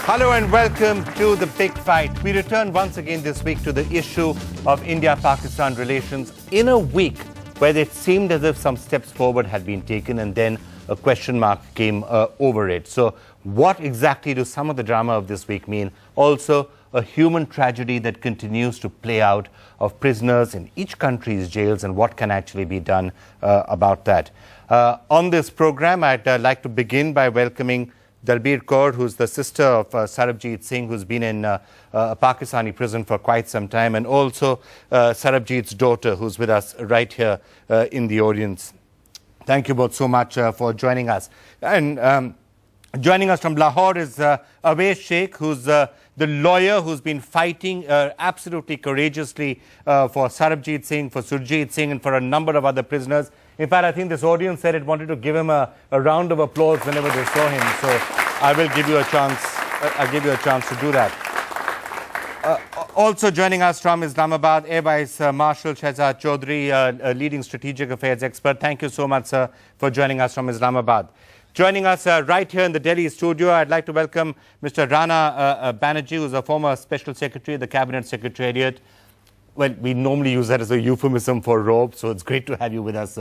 Hello and welcome to The Big Fight. We return once again this week to the issue of India-Pakistan relations in a week where it seemed as if some steps forward had been taken and then a question mark came over it. So what exactly do some of the drama of this week mean? Also, a human tragedy that continues to play out of prisoners in each country's jails and what can actually be done about that. On this program, I'd like to begin by welcoming Dalbir Kaur, who's the sister of Sarabjit Singh, who's been in a Pakistani prison for quite some time, and also Sarabjit's daughter, who's with us right here in the audience. Thank you both so much for joining us. And joining us from Lahore is Awais Sheikh, who's the lawyer who's been fighting absolutely courageously for Sarabjit Singh, for Surjit Singh, and for a number of other prisoners. In fact, I think this audience said it wanted to give him a round of applause whenever they saw him. So I will give you a chance. I'll give you a chance to do that. Also joining us from Islamabad, Air Vice Marshal Shehzad Chaudhry, a leading strategic affairs expert. Thank you so much, sir, for joining us from Islamabad. Joining us right here in the Delhi studio, I'd like to welcome Mr. Rana Banerjee, who's a former Special Secretary of the Cabinet Secretariat. Well, we normally use that as a euphemism for robe, so it's great to have you with us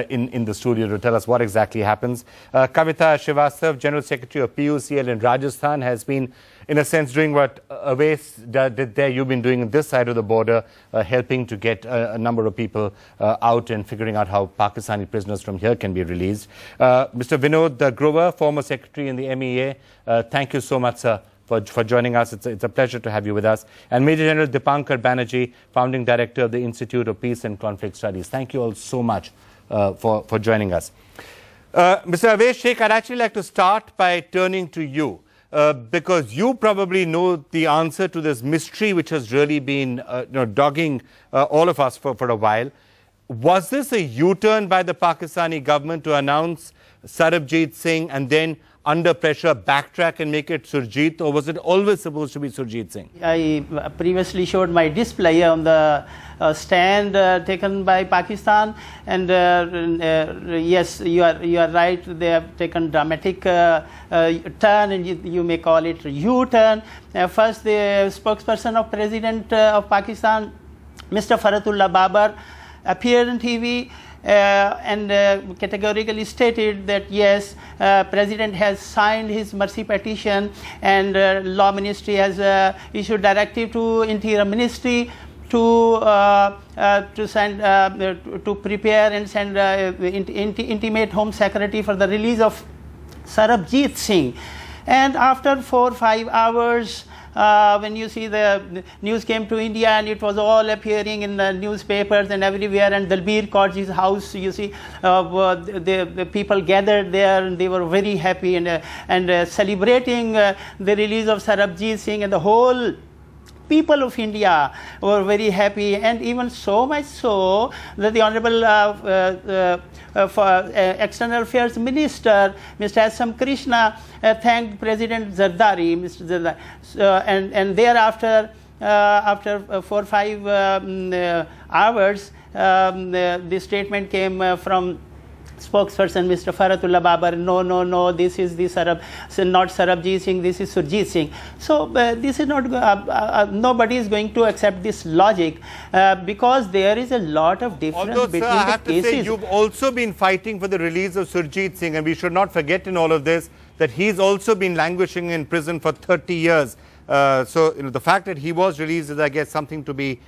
in the studio to tell us what exactly happens. Kavita Srivastava, General Secretary of PUCL in Rajasthan, has been, in a sense, doing what Awais did there. You've been doing on this side of the border, helping to get a number of people out and figuring out how Pakistani prisoners from here can be released. Mr. Vinod Grover, former Secretary in the MEA, thank you so much, sir, for joining us. It's a pleasure to have you with us. And Major General Dipankar Banerjee, Founding Director of the Institute of Peace and Conflict Studies. Thank you all so much for joining us. Mr. Awais Sheikh, I'd actually like to start by turning to you because you probably know the answer to this mystery which has really been dogging all of us for a while. Was this a U-turn by the Pakistani government to announce Sarabjit Singh and then under pressure backtrack and make it Surjit, or was it always supposed to be Surjit Singh? I previously showed my display on the stand taken by Pakistan, and yes, you are right. They have taken dramatic turn, and you may call it U-turn. First, the spokesperson of President of Pakistan, Mr. Faratullah Babar, appeared on TV. And categorically stated that yes, President has signed his mercy petition, and Law Ministry has issued directive to Interior Ministry to send to prepare and send intimate Home Secretary for the release of Sarabjit Singh. And after 4 or 5 hours, when you see the news came to India and it was all appearing in the newspapers and everywhere, and Dalbir Kaurji's house, you see, the people gathered there and they were very happy and celebrating the release of Sarabjit Singh, and the whole people of India were very happy, and even so much so that the Honorable External Affairs Minister, Mr. S.M. Krishna, thanked President Zardari, Mr. Zardari, and thereafter, after 4 or 5 hours, the statement came from spokesperson Mr. Faratullah Babar, no, this is not Sarabjit Singh, this is Surjit Singh. So this is not, nobody is going to accept this logic because there is a lot of difference between sir, I have the cases. to say, you've also been fighting for the release of Surjit Singh, and we should not forget in all of this that he's also been languishing in prison for 30 years. So the fact that he was released is, I guess, something to be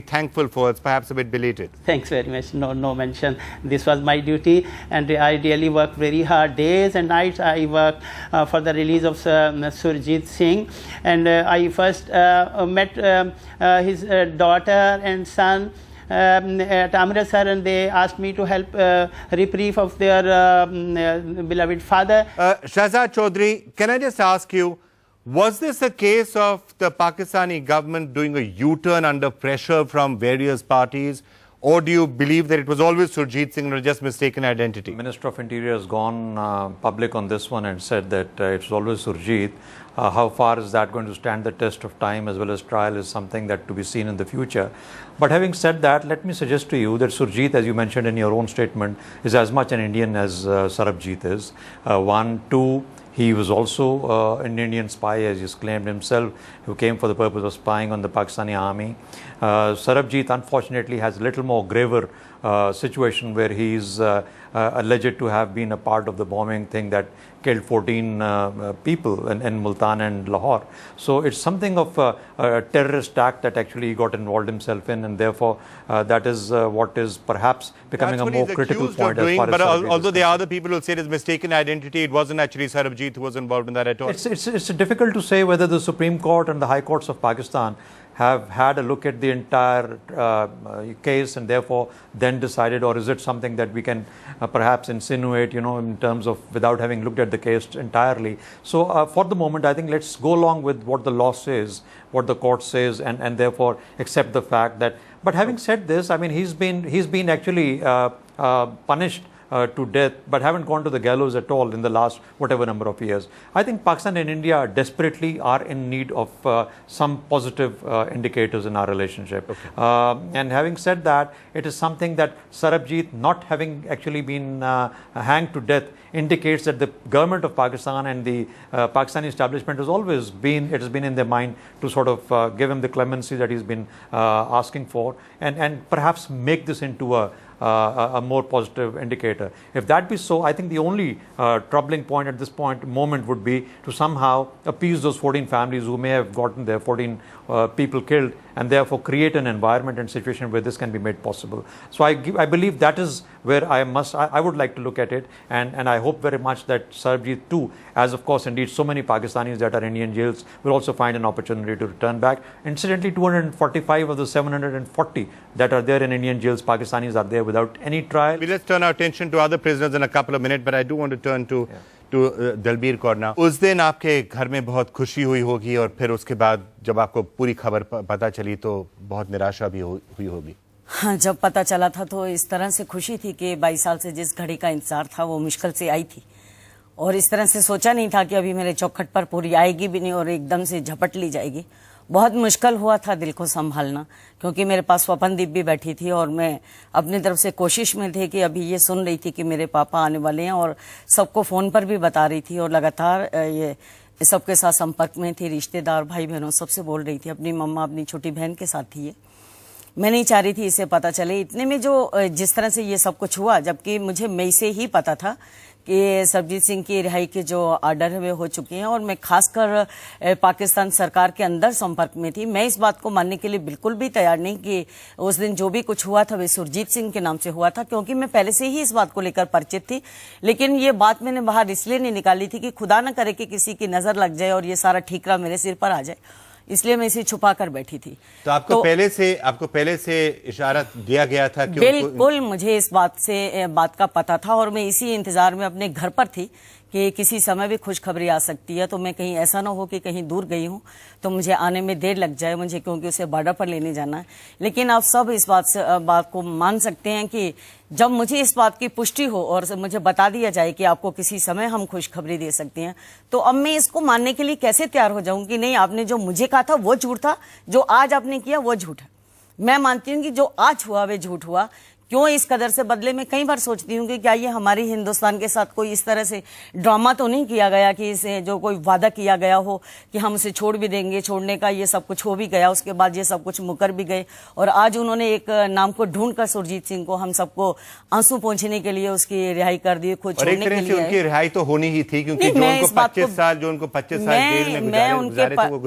thankful for. It's perhaps a bit belated. Thanks very much. No mention. This was my duty, and I really worked very hard, days and nights. I worked for the release of Surjit Singh, and I first met his daughter and son at Amritsar, and they asked me to help reprieve of their beloved father. Shehzad Chaudhry, can I just ask you, was this a case of the Pakistani government doing a U-turn under pressure from various parties, or do you believe that it was always Surjit Singh or just mistaken identity? The Minister of Interior has gone public on this one and said that it's always Surjit. How far is that going to stand the test of time as well as trial is something that to be seen in the future. But having said that, let me suggest to you that Surjit, as you mentioned in your own statement, is as much an Indian as Sarabjit is. One, two, He was also an Indian spy, as he's claimed himself, who came for the purpose of spying on the Pakistani army. Sarabjit, unfortunately, has a little more graver situation where he's alleged to have been a part of the bombing thing that killed 14 people in Multan and Lahore. So it's something of a terrorist act that actually he got involved himself in, and therefore that is what is perhaps becoming a more critical point as far as Sarabjit is although there are other people who say it is mistaken identity, it wasn't actually Sarabjit who was involved in that at all. It's difficult to say whether the Supreme Court and the High Courts of Pakistan have had a look at the entire case and therefore then decided, or is it something that we can perhaps insinuate, in terms of without having looked at the case entirely. So for the moment, I think let's go along with what the law says, what the court says, and therefore accept the fact that. But having said this, I mean, he's been actually punished to death, but haven't gone to the gallows at all in the last whatever number of years. I think Pakistan and India desperately are in need of some positive indicators in our relationship. Okay. And having said that, it is something that Sarabjit not having actually been hanged to death indicates that the government of Pakistan and the Pakistani establishment has always been, it has been in their mind to sort of give him the clemency that he's been asking for, and perhaps make this into a more positive indicator. If that be so, I think the only troubling point at this moment would be to somehow appease those 14 families who may have gotten their 14 people killed, and therefore create an environment and situation where this can be made possible. So I believe that is where I would like to look at it, and I hope very much that Sarabjit too, as of course indeed so many Pakistanis that are in Indian jails, will also find an opportunity to return back. Incidentally, 245 of the 740 that are there in Indian jails, Pakistanis are there without any trial. Let's turn our attention to other prisoners in a couple of minutes, but I do want to turn to Dalbir Kaur ना। उस दिन आपके घर में बहुत खुशी हुई होगी और फिर उसके बाद जब आपको पूरी खबर पता चली तो बहुत निराशा भी हुई होगी। हाँ, जब पता चला था तो इस तरह से खुशी थी कि 22 साल से जिस घड़ी का इंतजार था वो मुश्किल से आई थी, और इस तरह से सोचा नहीं था कि अभी मेरे चौखट पर पूरी आएगी भी नहीं और एकदम से झपट ली जाएगी। बहुत मुश्किल हुआ था दिल को संभालना, क्योंकि मेरे पास स्वपनदीप भी बैठी थी और मैं अपनी तरफ से कोशिश में थी कि अभी ये सुन रही थी कि मेरे पापा आने वाले हैं, और सबको फ़ोन पर भी बता रही थी और लगातार ये सबके साथ संपर्क में थी, रिश्तेदार भाई बहनों सबसे बोल रही थी। अपनी मम्मा अपनी छोटी बहन के साथ थी ये। मैं नहीं चाह रही थी इसे पता चले। इतने में जो जिस तरह से ये सब कुछ हुआ, जबकि मुझे मई से ही पता था कि सरबजीत सिंह की रिहाई के जो आर्डर है वे हो चुके हैं, और मैं खासकर पाकिस्तान सरकार के अंदर संपर्क में थी। मैं इस बात को मानने के लिए बिल्कुल भी तैयार नहीं कि उस दिन जो भी कुछ हुआ था वे सुरजीत सिंह के नाम से हुआ था, क्योंकि मैं पहले से ही इस बात को लेकर परिचित थी। लेकिन ये बात मैंने बाहर इसलिए नहीं निकाली थी कि खुदा न करे कि किसी की नजर लग जाए और ये सारा ठीकरा मेरे सिर पर आ जाए, इसलिए मैं इसे छुपा कर बैठी थी। तो आपको पहले से इशारा दिया गया था कि बिल्कुल मुझे इस बात का पता था, और मैं इसी इंतजार में अपने घर पर थी कि किसी समय भी खुशखबरी आ सकती है। तो मैं कहीं ऐसा ना हो कि कहीं दूर गई हूं तो मुझे आने में देर लग जाए मुझे, क्योंकि उसे बॉर्डर पर लेने जाना है। लेकिन आप सब इस बात को मान सकते हैं कि जब मुझे इस बात की पुष्टि हो और मुझे बता दिया जाए कि आपको किसी समय हम खुशखबरी दे सकते हैं, तो अब मैं इसको मानने के लिए कैसे तैयार हो जाऊं कि नहीं, आपने जो मुझे कहा था वो झूठ था, जो आज आपने किया वो झूठ है। मैं मानती हूं कि जो आज हुआ वे झूठ हुआ। क्यों इस कदर से बदले? मैं कई बार सोचती हूँ कि क्या ये हमारे हिंदुस्तान के साथ कोई इस तरह से ड्रामा तो नहीं किया गया कि इसे जो कोई वादा किया गया हो कि हम उसे छोड़ भी देंगे, छोड़ने का ये सब कुछ हो भी गया, उसके बाद ये सब कुछ मुकर भी गए, और आज उन्होंने एक नाम को ढूंढकर सुरजीत सिंह को हम सबको आंसू पहुंचने के लिए उसकी रिहाई कर दी, खुद छोड़ने के लिए। उनकी रिहाई तो होनी ही थी, क्योंकि जो उनको 25 साल जेल में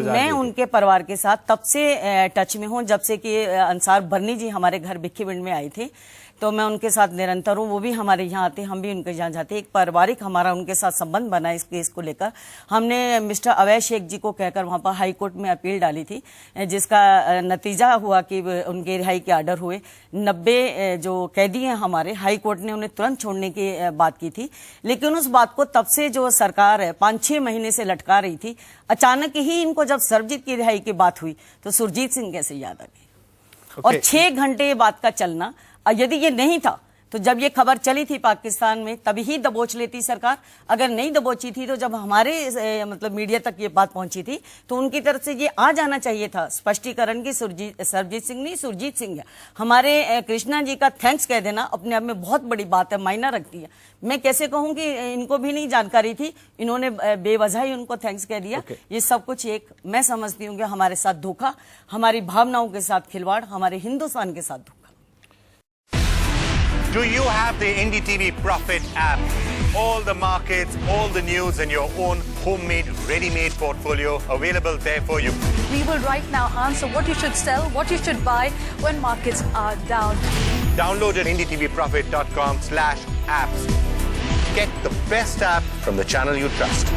मैं उनके परिवार के साथ तब से टच में हूँ जब से कि अंसार बर्नी जी हमारे घर भिक्खीविंड में आए थे, तो मैं उनके साथ निरंतर हूँ। वो भी हमारे यहाँ आते, हम भी उनके यहाँ जाते। एक पारिवारिक हमारा उनके साथ संबंध बना इस केस को लेकर। हमने मिस्टर अवैध शेख जी को कहकर वहाँ पर हाई कोर्ट में अपील डाली थी, जिसका नतीजा हुआ कि उनके रिहाई के आर्डर हुए। 90 जो कैदी हैं हमारे, हाई कोर्ट ने उन्हें तुरंत छोड़ने की बात की थी, लेकिन उस बात को तब से जो सरकार है 5-6 महीने से लटका रही थी। अचानक ही इनको जब सरबजीत की रिहाई की बात हुई तो सुरजीत सिंह कैसे याद आ गई। और 6 घंटे ये बात का चलना, यदि ये नहीं था तो जब ये खबर चली थी पाकिस्तान में तभी ही दबोच लेती सरकार। अगर नहीं दबोची थी तो जब हमारे मतलब मीडिया तक ये बात पहुंची थी तो उनकी तरफ से ये आ जाना चाहिए था स्पष्टीकरण की। सरबजीत सिंह नहीं, सुरजीत सिंह है। हमारे कृष्णा जी का थैंक्स कह देना अपने आप में बहुत बड़ी बात है, मायना रखती है। मैं कैसे कहूं कि इनको भी नहीं जानकारी थी, इन्होंने बेवजह ही उनको थैंक्स कह दिया। ये सब कुछ एक मैं समझती हूँ कि हमारे साथ धोखा, हमारी भावनाओं के साथ खिलवाड़, हमारे हिंदुस्तान के साथ धोखा। Do you have the NDTV Profit app? All the markets, all the news and your own homemade, ready-made portfolio available there for you. We will right now answer what you should sell, what you should buy when markets are down. Download at ndtvprofit.com/apps. Get the best app from the channel you trust.